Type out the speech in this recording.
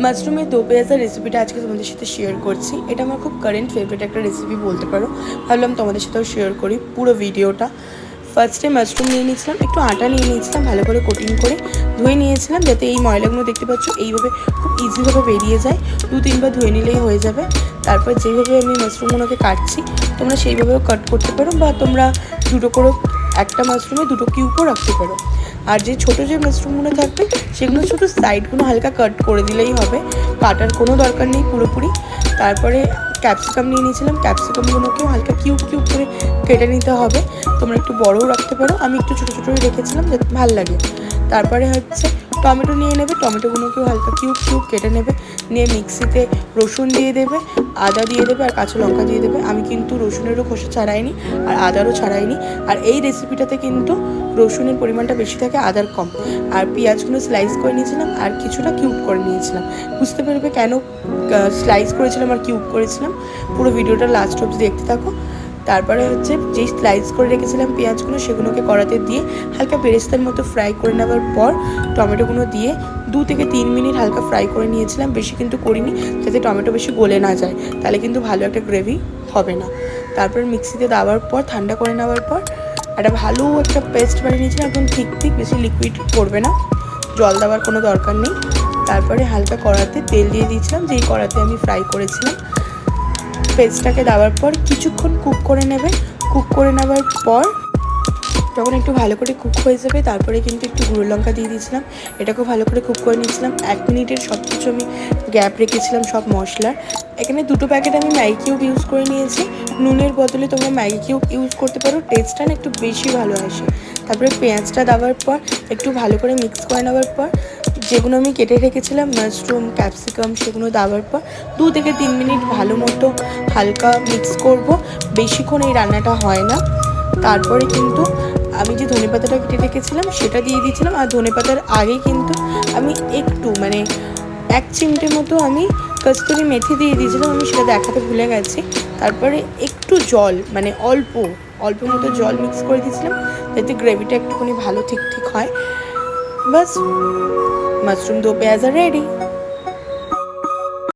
মাশরুমের দো পেঁয়াজা রেসিপিটা আজকে তোমাদের সাথে শেয়ার করছি। এটা আমার খুব কারেন্ট ফেভারিট একটা রেসিপি বলতে পারো। ভাবলাম তোমাদের সাথেও শেয়ার করি পুরো ভিডিওটা। ফার্স্টে মাশরুম নিয়ে নিয়েছিলাম, একটু আটা নিয়ে নিয়েছিলাম, ভালো করে কোটিং করে ধুয়ে নিয়েছিলাম যাতে এই ময়লাগুলো দেখতে পাচ্ছ এইভাবে খুব ইজিভাবে বেরিয়ে যায়। 2-3 বার ধুয়ে নিলেই হয়ে যাবে। তারপর যেভাবে আমি মাশরুমগুলোকে কাটছি তোমরা সেইভাবেও কাট করতে পারো, বা তোমরা দুটো করে একটা মাশরুমে দুটো কিউবও রাখতে পারো। আর যে ছোটো যে মাশরুমগুলো থাকবে সেগুলো শুধু সাইডগুলো হালকা কাট করে দিলেই হবে, কাটার কোনো দরকার নেই পুরোপুরি। তারপরে ক্যাপসিকাম নিয়ে নিয়েছিলাম, ক্যাপসিকামগুলোকেও হালকা কিউব কিউব করে কেটে নিতে হবে। তোমরা একটু বড়ও রাখতে পারো, আমি একটু ছোটো ছোটোই রেখেছিলাম যাতে ভালো লাগে। তারপরে হচ্ছে টমেটো নিয়ে নেবে, টমেটোগুলোকেও হালকা কিউব কিউব কেটে নেবে, নিয়ে মিক্সিতে রসুন দিয়ে দেবে, আদা দিয়ে দেবে আর কাঁচা লঙ্কা দিয়ে দেবে। আমি কিন্তু রসুনেরও খোসা ছাড়াইনি আর আদারও ছাড়াইনি। আর এই রেসিপিটাতে কিন্তু রসুনের পরিমাণটা বেশি থাকে, আদার কম। আর পেঁয়াজগুলো স্লাইস করে নিয়েছিলাম আর কিছুটা কিউব করে নিয়েছিলাম। বুঝতে পারবে কেন স্লাইস করেছিলাম আর কিউব করেছিলাম, পুরো ভিডিওটা লাস্ট অবধি দেখতে থাকো। তারপরে হচ্ছে যেই স্লাইস করে রেখেছিলাম পেঁয়াজগুলো সেগুলোকে কড়াতে দিয়ে হালকা বেরেস্তার মতো ফ্রাই করে নেওয়ার পর টমেটোগুলো দিয়ে 2 থেকে 3 মিনিট হালকা ফ্রাই করে নিয়েছিলাম, বেশি কিন্তু করিনি যাতে টমেটো বেশি গলে না যায়, তাহলে কিন্তু ভালো একটা গ্রেভি হবে না। তারপর মিক্সিতে দেওয়ার পর ঠান্ডা করে নেওয়ার পর একটা ভালো একটা পেস্ট বানিয়ে নিয়েছিলাম, একদম ঠিক বেশি লিকুইড করবে না, জল দেওয়ার কোনো দরকার নেই। তারপরে হালকা কড়াতে তেল দিয়ে দিয়েছিলাম, যেই কড়াতে আমি ফ্রাই করেছিলাম। পেস্টটাকে দেওয়ার পর কিছুক্ষণ কুক করে নেবে। কুক করে নেওয়ার পর যখন একটু ভালো করে কুক হয়ে যাবে তারপরে কিন্তু একটু গুঁড়ো লঙ্কা দিয়ে দিয়েছিলাম, এটাকেও ভালো করে কুক করে নিয়েছিলাম। 1 মিনিটের সব কিছু আমি গ্যাপ রেখেছিলাম সব মশলার। এখানে 2টো প্যাকেট আমি ম্যাগি কিউব ইউজ করে নিয়েছি, নুনের বদলে তোমরা ম্যাগি কিউব ইউজ করতে পারো, টেস্টটা না একটু বেশি ভালো আসে। তারপরে পেঁয়াজটা দেওয়ার পর একটু ভালো করে মিক্স করে নেওয়ার পর যেগুলো আমি কেটে রেখেছিলাম মাশরুম ক্যাপসিকাম সেগুলো দেওয়ার পর 2 থেকে 3 মিনিট ভালো মতো হালকা মিক্স করব, বেশিক্ষণ এই রান্নাটা হয় না। তারপরে কিন্তু আমি যে ধনেপাতাটা কেটে রেখেছিলাম সেটা দিয়ে দিয়েছিলাম, আর ধনেপাতার আগে কিন্তু আমি একটু 1 চিমটে মতো আমি কস্তুরি মেথি দিয়ে দিয়েছিলাম, আমি সেটা দেখাতে ভুলে গেছি। তারপরে একটু জল অল্প অল্প মতো জল মিক্স করে দিয়েছিলাম যাতে গ্রেভিটা একটুখানি ভালো ঠিক হয়। বাস, মাশরুম দো পেঁয়াজা রেডি।